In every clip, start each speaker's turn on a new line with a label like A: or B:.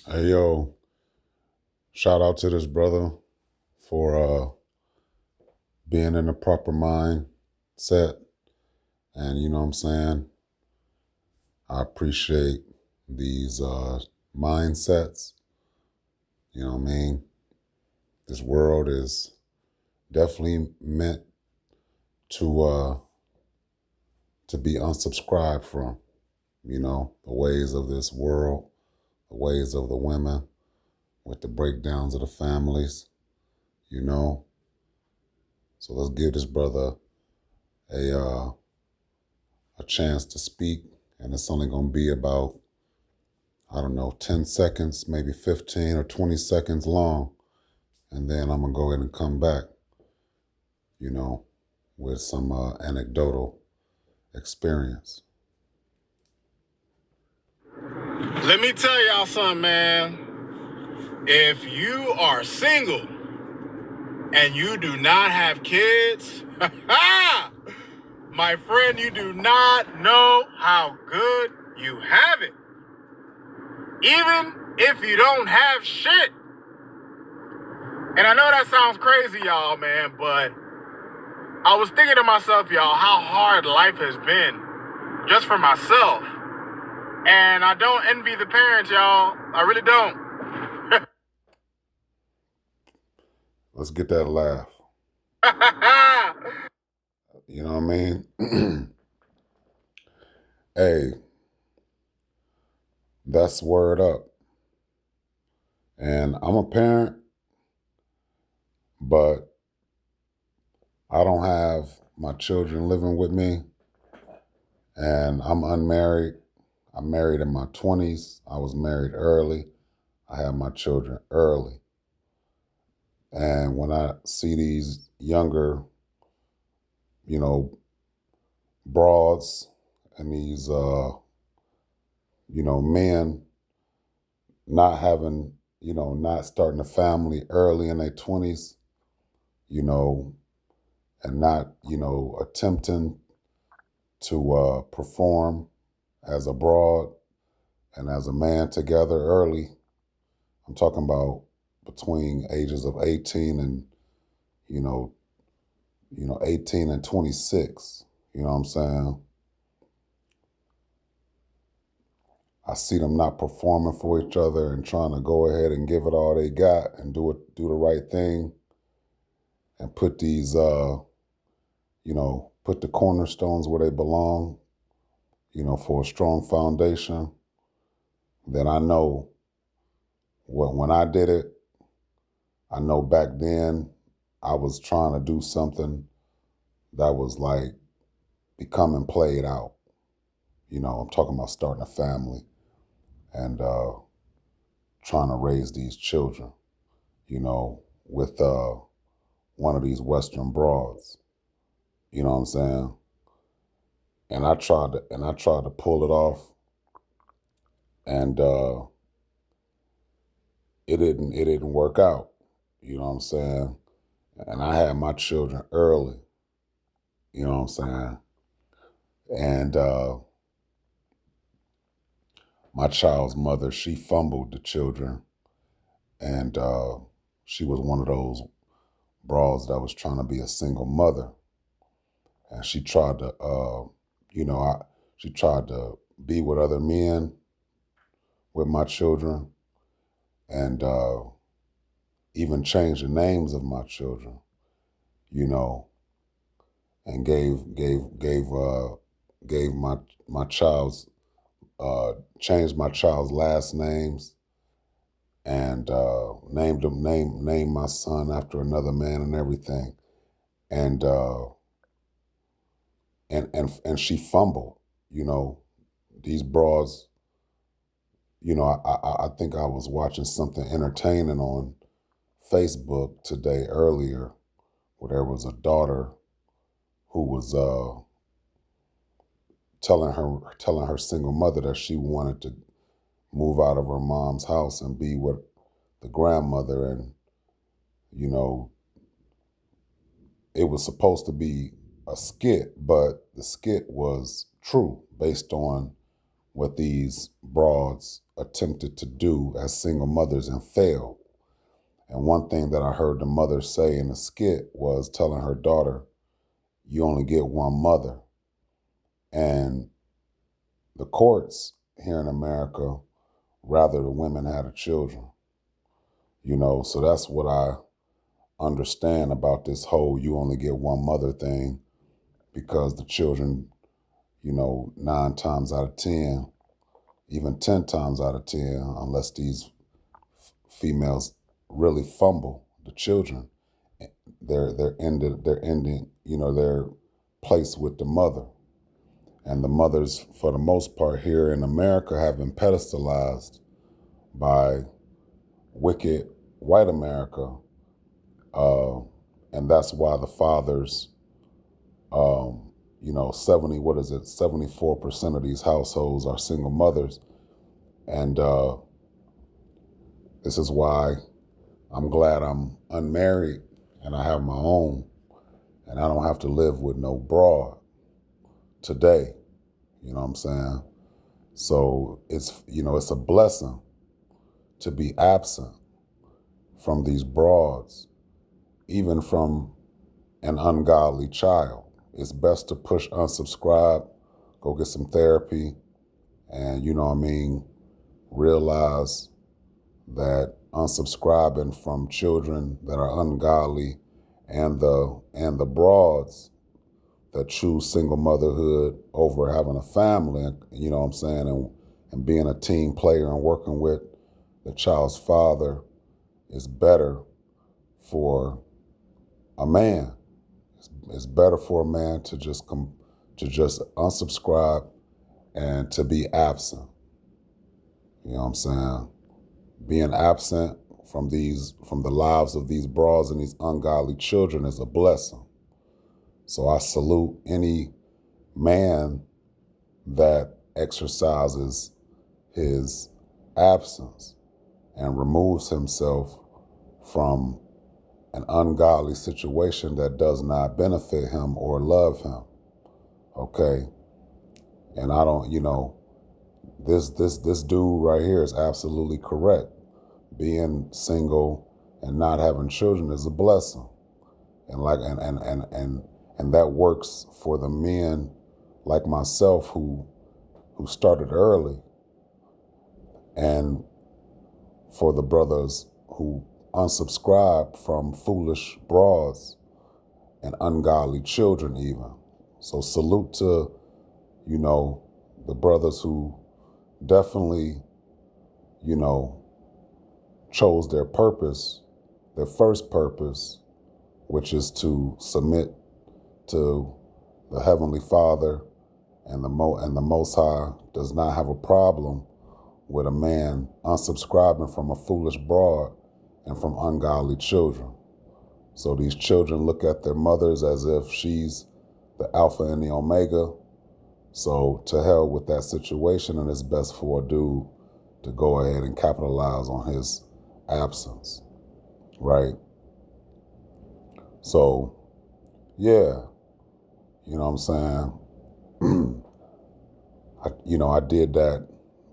A: Hey yo, shout out to this brother for being in the proper mindset. And you know what I'm saying? I appreciate these mindsets. You know what I mean? This world is definitely meant to to be unsubscribed from, the ways of this world, the ways of the women with the breakdowns of the families, you know. So let's give this brother a a chance to speak, and it's only going to be about, I don't know, 10 seconds, maybe 15 or 20 seconds long. And then I'm going to go ahead and come back, you know, with some anecdotal experience.
B: Let me tell y'all something, man. If you are single and you do not have kids, my friend, you do not know how good you have it. Even if you don't have shit. And I know that sounds crazy, y'all, man, but I was thinking to myself, y'all, how hard life has been just for myself. And I don't envy the parents, y'all. I really don't.
A: Let's get that laugh. You know what I mean? Hey, that's word up. And I'm a parent, but I don't have my children living with me. And I'm unmarried. I'm married in my 20s. I was married early. I had my children early. And when I see these younger, you know, broads and these, men not having, not starting a family early in their 20s, you know, and not, attempting to perform as a broad and as a man together early. I'm talking about between ages of 18 and, you know, 18 and 26. You know what I'm saying? I see them not performing for each other and trying to go ahead and give it all they got and do the right thing and put these, put the cornerstones where they belong, for a strong foundation. Then I know when I did it, I know back then I was trying to do something that was like becoming played out. I'm talking about starting a family and trying to raise these children, with one of these Western broads. You know what I'm saying? And I tried to pull it off, and it didn't work out. You know what I'm saying? And I had my children early. You know what I'm saying? And my child's mother, she fumbled the children, and she was one of those broads that was trying to be a single mother, and she tried to, she tried to be with other men with my children, and even change the names of my children, you know, and gave my child's changed my child's last names and named my son after another man and everything, and and she fumbled, you know, these broads. I think I was watching something entertaining on Facebook today earlier, where there was a daughter who was telling her single mother that she wanted to move out of her mom's house and be with the grandmother, and you know it was supposed to be a skit, but the skit was true based on what these broads attempted to do as single mothers and failed. And one thing that I heard the mother say in the skit was telling her daughter, you only get one mother. And the courts here in America rather the women had the children. So that's what I understand about this whole you only get one mother thing, because the children, 9 times out of 10, even 10 times out of 10, unless these females really fumble the children, they're ending, they're placed with the mother. And the mothers, for the most part here in America, have been pedestalized by wicked white America. And that's why the fathers, 74% of these households are single mothers. And this is why I'm glad I'm unmarried and I have my own, and I don't have to live with no broad today. You know what I'm saying? So it's a blessing to be absent from these broads, even from an ungodly child. It's best to push unsubscribe, go get some therapy, and realize that unsubscribing from children that are ungodly and the broads that choose single motherhood over having a family, and being a team player and working with the child's father is better for a man. It's better for a man to just unsubscribe and to be absent. You know what I'm saying? Being absent from the lives of these broads and these ungodly children is a blessing. So I salute any man that exercises his absence and removes himself from an ungodly situation that does not benefit him or love him. Okay? And I don't, this dude right here is absolutely correct. Being single and not having children is a blessing. And that works for the men like myself who started early, and for the brothers who unsubscribe from foolish broads and ungodly children even. So salute to, the brothers who definitely, chose their purpose, their first purpose, which is to submit to the Heavenly Father, and the Most High does not have a problem with a man unsubscribing from a foolish broad and from ungodly children. So these children look at their mothers as if she's the Alpha and the Omega. So to hell with that situation, and it's best for a dude to go ahead and capitalize on his absence, right? So, yeah, you know what I'm saying? I did that,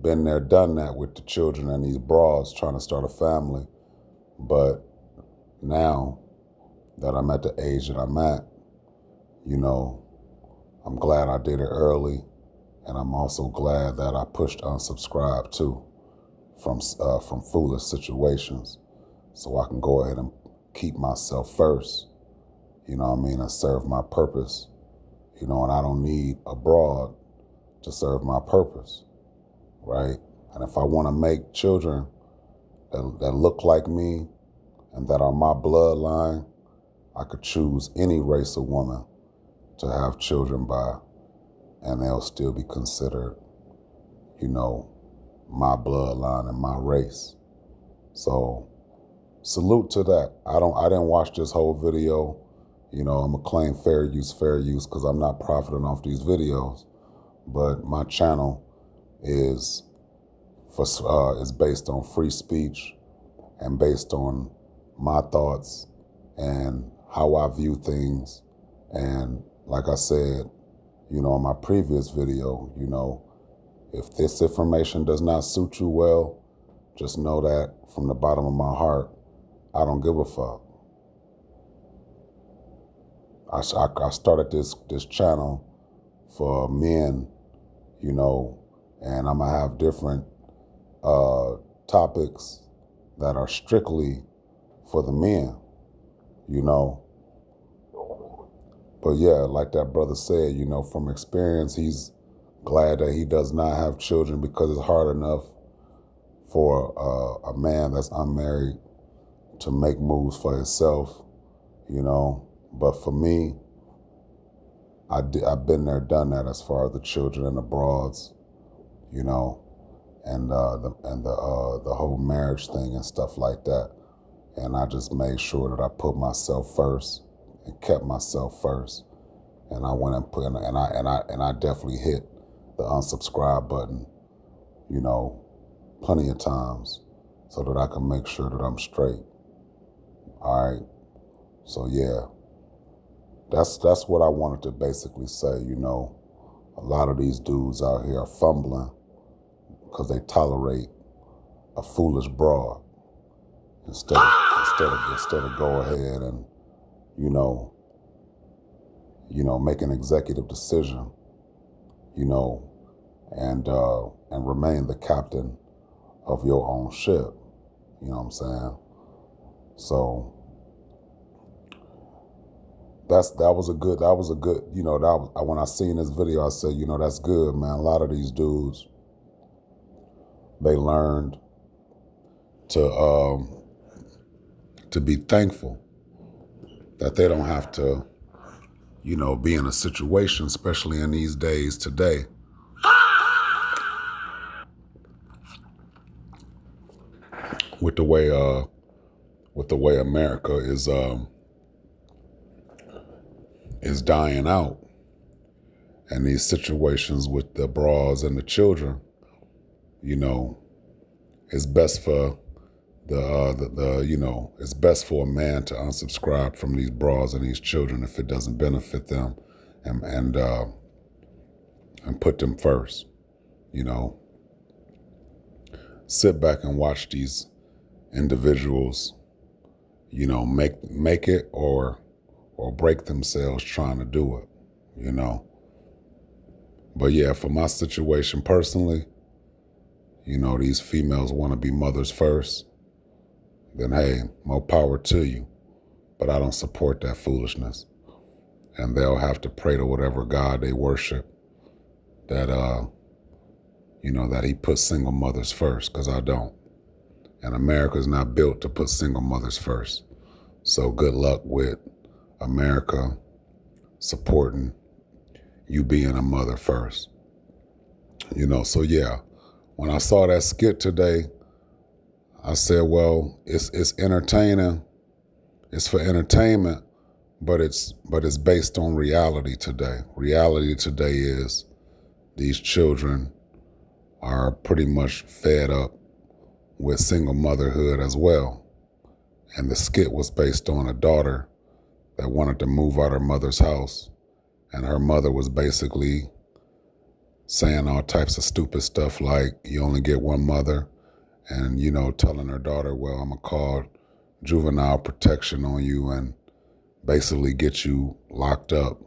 A: been there, done that with the children and these broads trying to start a family. But now that I'm at the age that I'm at, I'm glad I did it early. And I'm also glad that I pushed unsubscribe too from foolish situations, so I can go ahead and keep myself first, and serve my purpose, and I don't need a broad to serve my purpose, right? And if I want to make children that look like me and that are my bloodline, I could choose any race of woman to have children by, and they'll still be considered, my bloodline and my race. So salute to that. I didn't watch this whole video. I'm gonna claim fair use because I'm not profiting off these videos. But my channel is based on free speech and based on my thoughts and how I view things. And like I said, in my previous video, If this information does not suit you well, just know that from the bottom of my heart, I don't give a fuck. I started this channel for men, you know, and I'm gonna have different topics that are strictly for the men, you know. But yeah, like that brother said, you know, from experience, he's glad that he does not have children because it's hard enough for a man that's unmarried to make moves for himself, you know. But for me, I've been there, done that as far as the children and the broads, you know, and the whole marriage thing and stuff like that. And I just made sure that I put myself first and kept myself first. And I went and put and I definitely hit the unsubscribe button, you know, plenty of times so that I can make sure that I'm straight. All right. So yeah, that's what I wanted to basically say. You know, a lot of these dudes out here are fumbling because they tolerate a foolish broad instead of go ahead and you know make an executive decision, you know, and remain the captain of your own ship. You know what I'm saying? So that was a good, you know, when I seen this video, I said, you know, that's good, man. A lot of these dudes, they learned to be thankful that they don't have to, you know, be in a situation, especially in these days today, with the way America is dying out, and these situations with the bras and the children, you know, it's best for you know, it's best for a man to unsubscribe from these bras and these children if it doesn't benefit them, and put them first. You know, sit back and watch these individuals, you know, make it or break themselves trying to do it, you know. But yeah, for my situation personally, you know, these females want to be mothers first, then hey, more power to you. But I don't support that foolishness. And they'll have to pray to whatever God they worship that, you know, that he puts single mothers first, because I don't. And America's not built to put single mothers first. So good luck with America supporting you being a mother first. You know, so yeah, when I saw that skit today, I said, well, it's entertaining. It's for entertainment, but it's based on reality today. Reality today is these children are pretty much fed up with single motherhood as well. And the skit was based on a daughter that wanted to move out her mother's house, and her mother was basically saying all types of stupid stuff like, you only get one mother, and, you know, telling her daughter, well, I'm gonna call juvenile protection on you and basically get you locked up.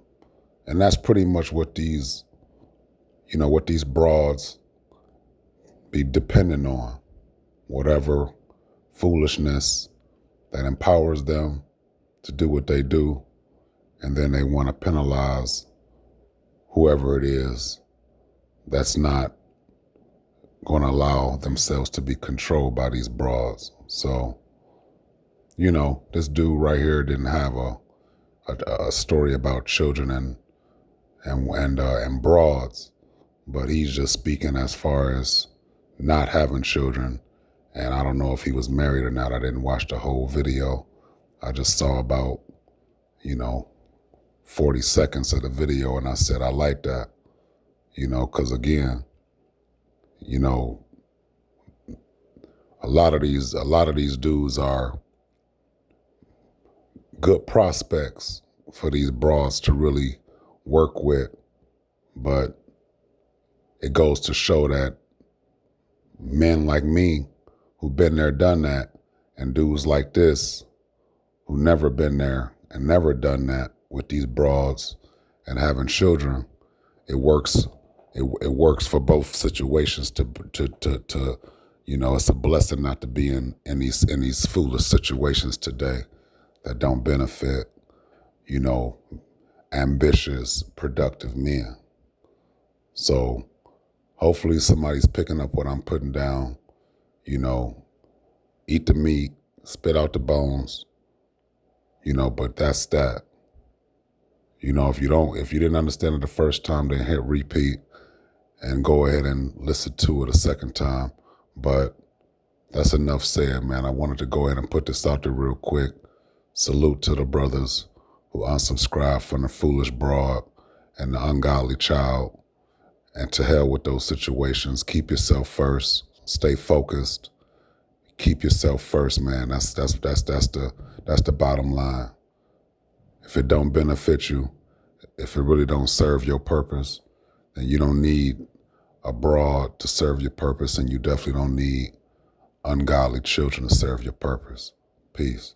A: And that's pretty much what these, you know, what these broads be dependent on, whatever foolishness that empowers them to do what they do, and then they want to penalize whoever it is that's not going to allow themselves to be controlled by these broads. So, you know, this dude right here didn't have a story about children and broads, but he's just speaking as far as not having children. And I don't know if he was married or not. I didn't watch the whole video. I just saw about, you know, 40 seconds of the video, and I said, I like that, you know, because again, you know, a lot of these dudes are good prospects for these broads to really work with, but it goes to show that men like me who've been there, done that, and dudes like this who never been there and never done that with these broads and having children, it works. It works for both situations. To it's a blessing not to be in these foolish situations today that don't benefit, ambitious, productive men. So hopefully somebody's picking up what I'm putting down. Eat the meat, spit out the bones. But that's that. If you didn't understand it the first time, then hit repeat and go ahead and listen to it a second time. But that's enough said, man. I wanted to go ahead and put this out there real quick. Salute to the brothers who unsubscribe from the foolish broad and the ungodly child. And to hell with those situations. Keep yourself first. Stay focused. Keep yourself first, man. That's the bottom line. If it don't benefit you, if it really don't serve your purpose, then you don't need a broad to serve your purpose, and you definitely don't need ungodly children to serve your purpose. Peace.